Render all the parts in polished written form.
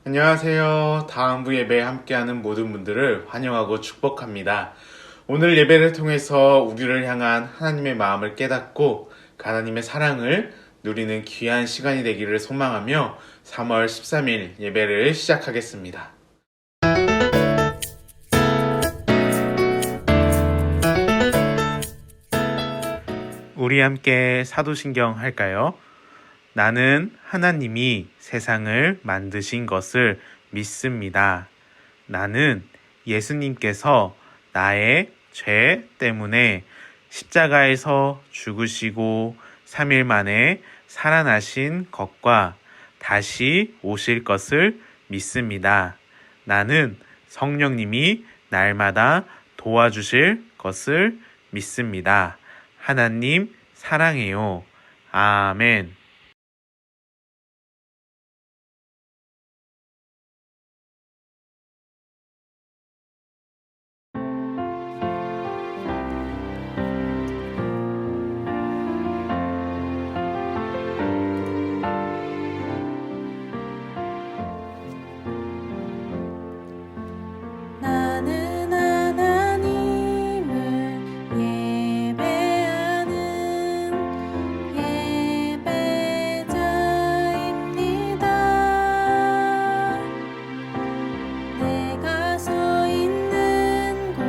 안녕하세요. 다음부 예배에 함께하는 모든 분들을 환영하고 축복합니다. 오늘 예배를 통해서 우리를 향한 하나님의 마음을 깨닫고 하나님의 사랑을 누리는 귀한 시간이 되기를 소망하며 3월 13일 예배를 시작하겠습니다. 우리 함께 사도신경 할까요? 나는 하나님이 세상을 만드신 것을 믿습니다. 나는 예수님께서 나의 죄 때문에 십자가에서 죽으시고 3일 만에 살아나신 것과 다시 오실 것을 믿습니다. 나는 성령님이 날마다 도와주실 것을 믿습니다. 하나님 사랑해요. 아멘. 나는 하나님을 예배하는 예배자입니다. 내가 서 있는 곳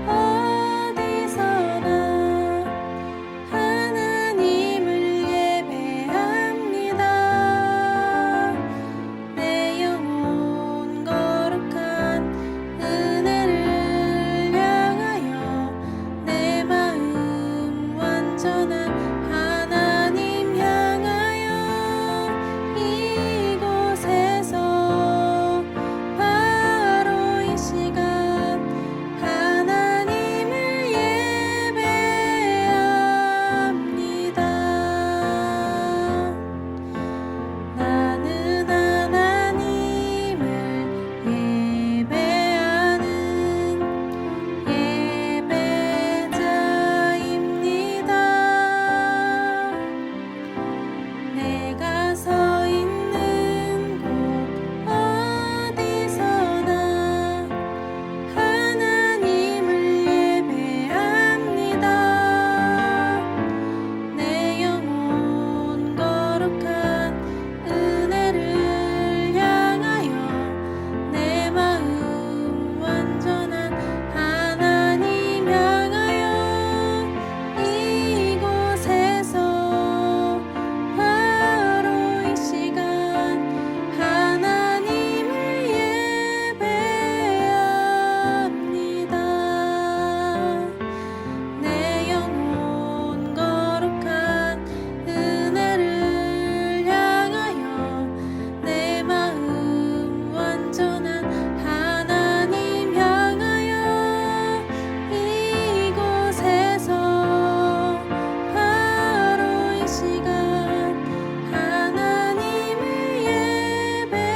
어디서나 하나님을 예배합니다. 내 영혼 거룩한 은혜를 향하여 내 마음 완전한 하나님 향하여 이곳에서 바로 이 시간 하나님을 예배합니다. 나는 하나님을 예배하는 예배자입니다. 내가 서 있는 곳 어디서나 하나님을 예배합니다. 내 영혼 거룩한 은혜를 향하여 내 마음 완전한 하나님 향하여 이곳에서 바로 이 시간 하나님을 예배합니다. 내 영혼 거룩한 은혜를 향하여 내 마음 완전한 하나님 향하여 이곳에서 바로 이 시간 하나님을 예배합니다.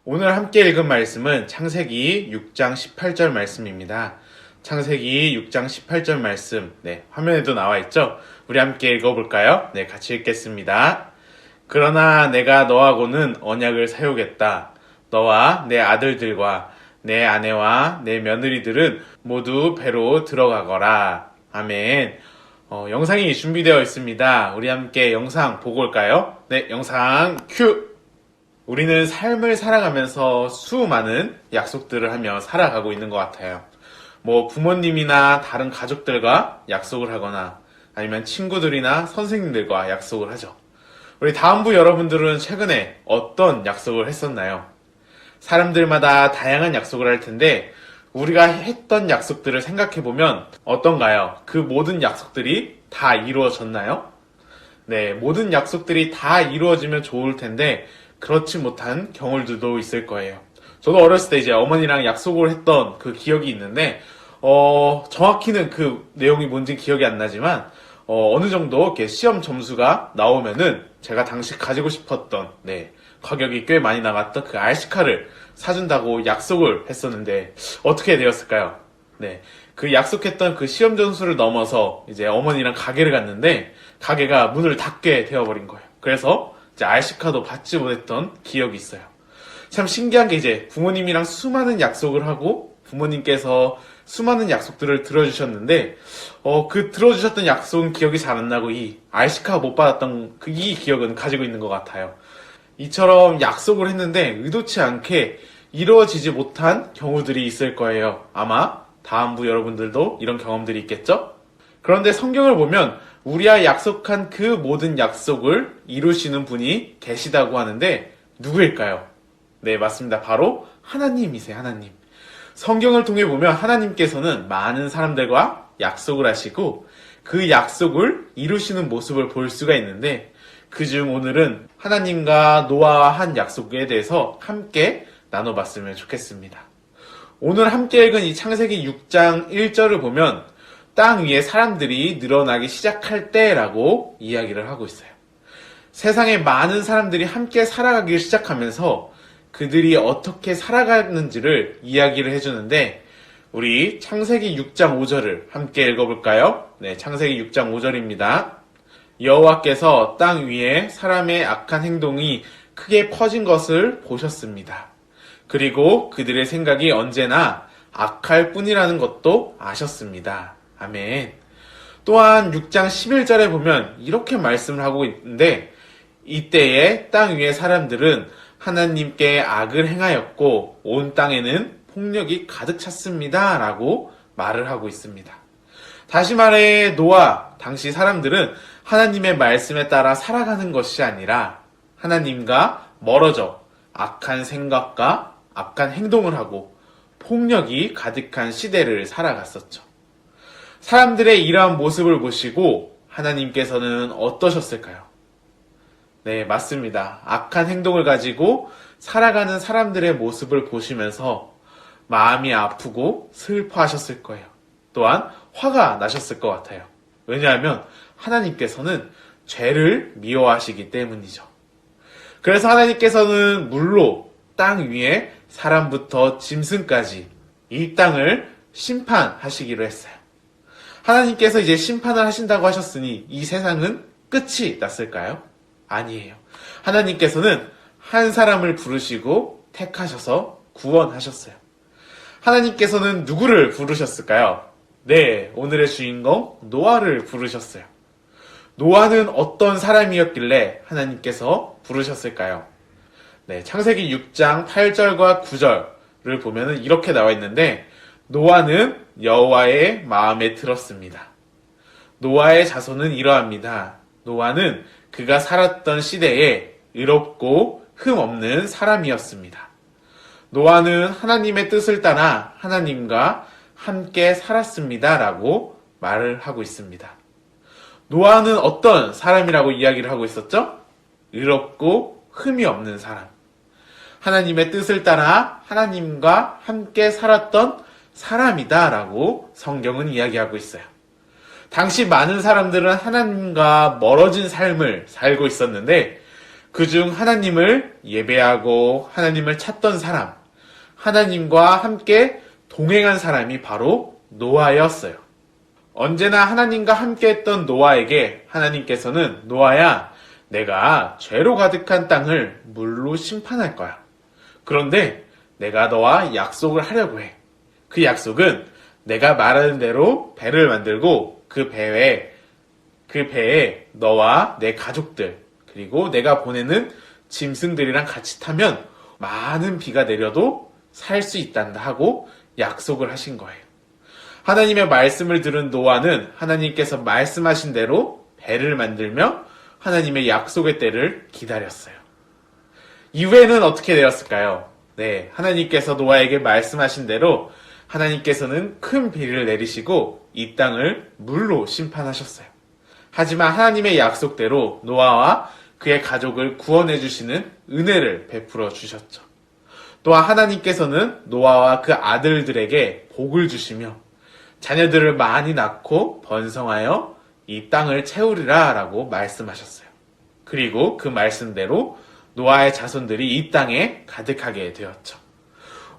오늘 함께 읽은 말씀은 창세기 6장 18절 말씀입니다. 창세기 6장 18절 말씀, 화면에도 나와 있죠? 우리 함께 읽어볼까요? 같이 읽겠습니다. 그러나 내가 너하고는 언약을 세우겠다. 너와 내 아들들과 내 아내와 내 며느리들은 모두 배로 들어가거라. 아멘. 영상이 준비되어 있습니다. 우리 함께 영상 보고 올까요? 영상 큐! 우리는 삶을 살아가면서 수많은 약속들을 하며 살아가고 있는 것 같아요. 부모님이나 다른 가족들과 약속을 하거나 아니면 친구들이나 선생님들과 약속을 하죠. 우리 다음부 여러분들은 최근에 어떤 약속을 했었나요? 사람들마다 다양한 약속을 할 텐데 우리가 했던 약속들을 생각해보면 어떤가요? 그 모든 약속들이 다 이루어졌나요? 모든 약속들이 다 이루어지면 좋을 텐데 그렇지 못한 경우들도 있을 거예요. 저도 어렸을 때 이제 어머니랑 약속을 했던 그 기억이 있는데 정확히는 그 내용이 뭔지 기억이 안 나지만 어느 정도 이렇게 시험 점수가 나오면은 제가 당시 가지고 싶었던 가격이 꽤 많이 나갔던 그 RC카를 사준다고 약속을 했었는데 어떻게 되었을까요? 그 약속했던 그 시험 점수를 넘어서 이제 어머니랑 가게를 갔는데 가게가 문을 닫게 되어버린 거예요. 그래서 이제 RC카도 받지 못했던 기억이 있어요. 참 신기한 게 이제 부모님이랑 수많은 약속을 하고 부모님께서 수많은 약속들을 들어주셨는데 그 들어주셨던 약속은 기억이 잘 안 나고 이 RC카 못 받았던 이 기억은 가지고 있는 것 같아요. 이처럼 약속을 했는데 의도치 않게 이루어지지 못한 경우들이 있을 거예요. 아마 다음부 여러분들도 이런 경험들이 있겠죠? 그런데 성경을 보면 우리와 약속한 그 모든 약속을 이루시는 분이 계시다고 하는데 누구일까요? 네, 맞습니다. 바로 하나님이세요, 하나님. 성경을 통해 보면 하나님께서는 많은 사람들과 약속을 하시고 그 약속을 이루시는 모습을 볼 수가 있는데 그중 오늘은 하나님과 노아와 한 약속에 대해서 함께 나눠봤으면 좋겠습니다. 오늘 함께 읽은 이 창세기 6장 1절을 보면 땅 위에 사람들이 늘어나기 시작할 때라고 이야기를 하고 있어요. 세상에 많은 사람들이 함께 살아가기 시작하면서 그들이 어떻게 살아가는지를 이야기를 해주는데 우리 창세기 6장 5절을 함께 읽어볼까요? 네, 창세기 6장 5절입니다. 여호와께서 땅 위에 사람의 악한 행동이 크게 퍼진 것을 보셨습니다. 그리고 그들의 생각이 언제나 악할 뿐이라는 것도 아셨습니다. 아멘. 또한 6장 11절에 보면 이렇게 말씀을 하고 있는데 이때에 땅 위의 사람들은 하나님께 악을 행하였고 온 땅에는 폭력이 가득 찼습니다. 라고 말을 하고 있습니다. 다시 말해 노아 당시 사람들은 하나님의 말씀에 따라 살아가는 것이 아니라 하나님과 멀어져 악한 생각과 악한 행동을 하고 폭력이 가득한 시대를 살아갔었죠. 사람들의 이러한 모습을 보시고 하나님께서는 어떠셨을까요? 네, 맞습니다. 악한 행동을 가지고 살아가는 사람들의 모습을 보시면서 마음이 아프고 슬퍼하셨을 거예요. 또한 화가 나셨을 것 같아요. 왜냐하면 하나님께서는 죄를 미워하시기 때문이죠. 그래서 하나님께서는 물로 땅 위에 사람부터 짐승까지 이 땅을 심판하시기로 했어요. 하나님께서 이제 심판을 하신다고 하셨으니 이 세상은 끝이 났을까요? 아니에요. 하나님께서는 한 사람을 부르시고 택하셔서 구원하셨어요. 하나님께서는 누구를 부르셨을까요? 네, 오늘의 주인공 노아를 부르셨어요. 노아는 어떤 사람이었길래 하나님께서 부르셨을까요? 네, 창세기 6장 8절과 9절을 보면 이렇게 나와 있는데 노아는 여호와의 마음에 들었습니다. 노아의 자손은 이러합니다. 노아는 그가 살았던 시대에 의롭고 흠 없는 사람이었습니다. 노아는 하나님의 뜻을 따라 하나님과 함께 살았습니다. 라고 말을 하고 있습니다. 노아는 어떤 사람이라고 이야기를 하고 있었죠? 의롭고 흠이 없는 사람. 하나님의 뜻을 따라 하나님과 함께 살았던 사람이다. 라고 성경은 이야기하고 있어요. 당시 많은 사람들은 하나님과 멀어진 삶을 살고 있었는데 그중 하나님을 예배하고 하나님을 찾던 사람, 하나님과 함께 동행한 사람이 바로 노아였어요. 언제나 하나님과 함께 했던 노아에게 하나님께서는 노아야, 내가 죄로 가득한 땅을 물로 심판할 거야. 그런데 내가 너와 약속을 하려고 해. 그 약속은 내가 말하는 대로 배를 만들고 그 배에 너와 내 가족들 그리고 내가 보내는 짐승들이랑 같이 타면 많은 비가 내려도 살 수 있단다 하고 약속을 하신 거예요. 하나님의 말씀을 들은 노아는 하나님께서 말씀하신 대로 배를 만들며 하나님의 약속의 때를 기다렸어요. 이후에는 어떻게 되었을까요? 네, 하나님께서 노아에게 말씀하신 대로 하나님께서는 큰 비를 내리시고 이 땅을 물로 심판하셨어요. 하지만 하나님의 약속대로 노아와 그의 가족을 구원해 주시는 은혜를 베풀어 주셨죠. 또한 하나님께서는 노아와 그 아들들에게 복을 주시며 자녀들을 많이 낳고 번성하여 이 땅을 채우리라 라고 말씀하셨어요. 그리고 그 말씀대로 노아의 자손들이 이 땅에 가득하게 되었죠.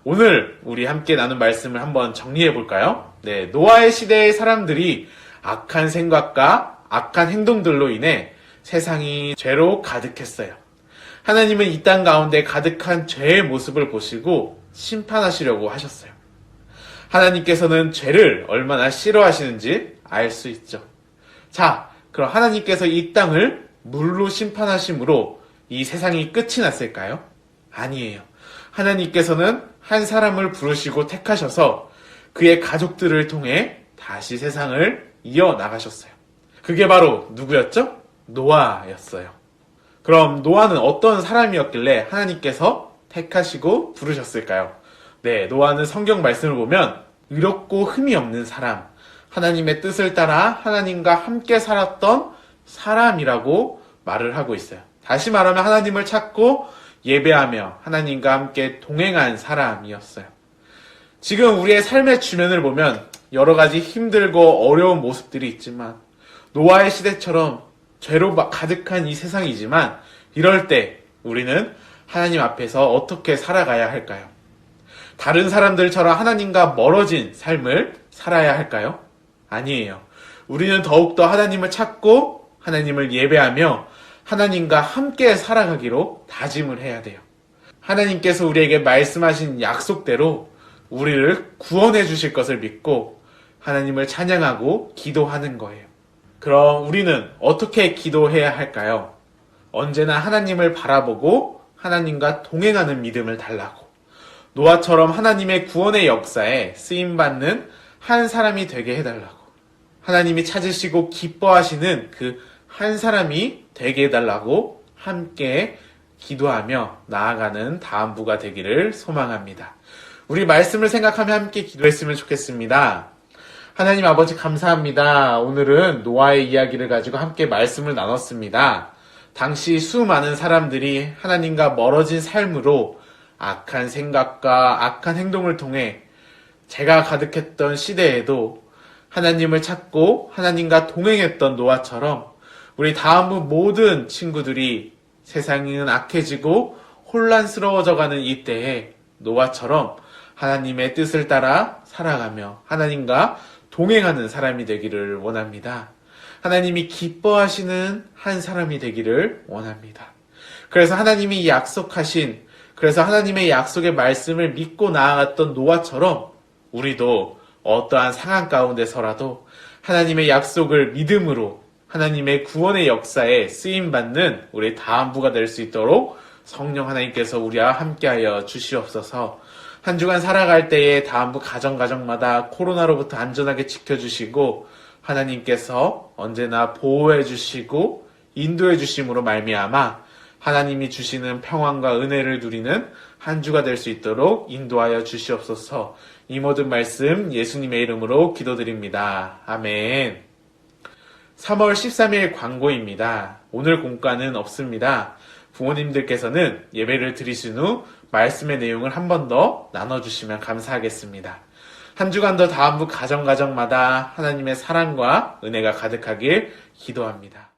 오늘 우리 함께 나눈 말씀을 한번 정리해 볼까요? 네, 노아의 시대의 사람들이 악한 생각과 악한 행동들로 인해 세상이 죄로 가득했어요. 하나님은 이 땅 가운데 가득한 죄의 모습을 보시고 심판하시려고 하셨어요. 하나님께서는 죄를 얼마나 싫어하시는지 알 수 있죠. 자, 그럼 하나님께서 이 땅을 물로 심판하심으로 이 세상이 끝이 났을까요? 아니에요. 하나님께서는 한 사람을 부르시고 택하셔서 그의 가족들을 통해 다시 세상을 이어나가셨어요. 그게 바로 누구였죠? 노아였어요. 그럼 노아는 어떤 사람이었길래 하나님께서 택하시고 부르셨을까요? 네, 노아는 성경 말씀을 보면 의롭고 흠이 없는 사람, 하나님의 뜻을 따라 하나님과 함께 살았던 사람이라고 말을 하고 있어요. 다시 말하면 하나님을 찾고 예배하며 하나님과 함께 동행한 사람이었어요. 지금 우리의 삶의 주변을 보면 여러 가지 힘들고 어려운 모습들이 있지만 노아의 시대처럼 죄로 가득한 이 세상이지만 이럴 때 우리는 하나님 앞에서 어떻게 살아가야 할까요? 다른 사람들처럼 하나님과 멀어진 삶을 살아야 할까요? 아니에요. 우리는 더욱더 하나님을 찾고 하나님을 예배하며 하나님과 함께 살아가기로 다짐을 해야 돼요. 하나님께서 우리에게 말씀하신 약속대로 우리를 구원해 주실 것을 믿고 하나님을 찬양하고 기도하는 거예요. 그럼 우리는 어떻게 기도해야 할까요? 언제나 하나님을 바라보고 하나님과 동행하는 믿음을 달라고. 노아처럼 하나님의 구원의 역사에 쓰임받는 한 사람이 되게 해달라고. 하나님이 찾으시고 기뻐하시는 그 한 사람이 되게 해달라고 함께 기도하며 나아가는 다음부가 되기를 소망합니다. 우리 말씀을 생각하며 함께 기도했으면 좋겠습니다. 하나님 아버지 감사합니다. 오늘은 노아의 이야기를 가지고 함께 말씀을 나눴습니다. 당시 수많은 사람들이 하나님과 멀어진 삶으로 악한 생각과 악한 행동을 통해 죄가 가득했던 시대에도 하나님을 찾고 하나님과 동행했던 노아처럼 우리 다음부 모든 친구들이 세상은 악해지고 혼란스러워져가는 이때에 노아처럼 하나님의 뜻을 따라 살아가며 하나님과 동행하는 사람이 되기를 원합니다. 하나님이 기뻐하시는 한 사람이 되기를 원합니다. 그래서 하나님이 그래서 하나님의 약속의 말씀을 믿고 나아갔던 노아처럼 우리도 어떠한 상황 가운데서라도 하나님의 약속을 믿음으로 하나님의 구원의 역사에 쓰임받는 우리 다음부가 될 수 있도록 성령 하나님께서 우리와 함께하여 주시옵소서. 한 주간 살아갈 때에 다음부 가정마다 코로나로부터 안전하게 지켜주시고 하나님께서 언제나 보호해 주시고 인도해 주심으로 말미암아 하나님이 주시는 평안과 은혜를 누리는 한 주가 될 수 있도록 인도하여 주시옵소서. 이 모든 말씀 예수님의 이름으로 기도드립니다. 아멘. 3월 13일 광고입니다. 오늘 공과는 없습니다. 부모님들께서는 예배를 드리신 후 말씀의 내용을 한 번 더 나눠주시면 감사하겠습니다. 한 주간도 다음부 가정마다 하나님의 사랑과 은혜가 가득하길 기도합니다.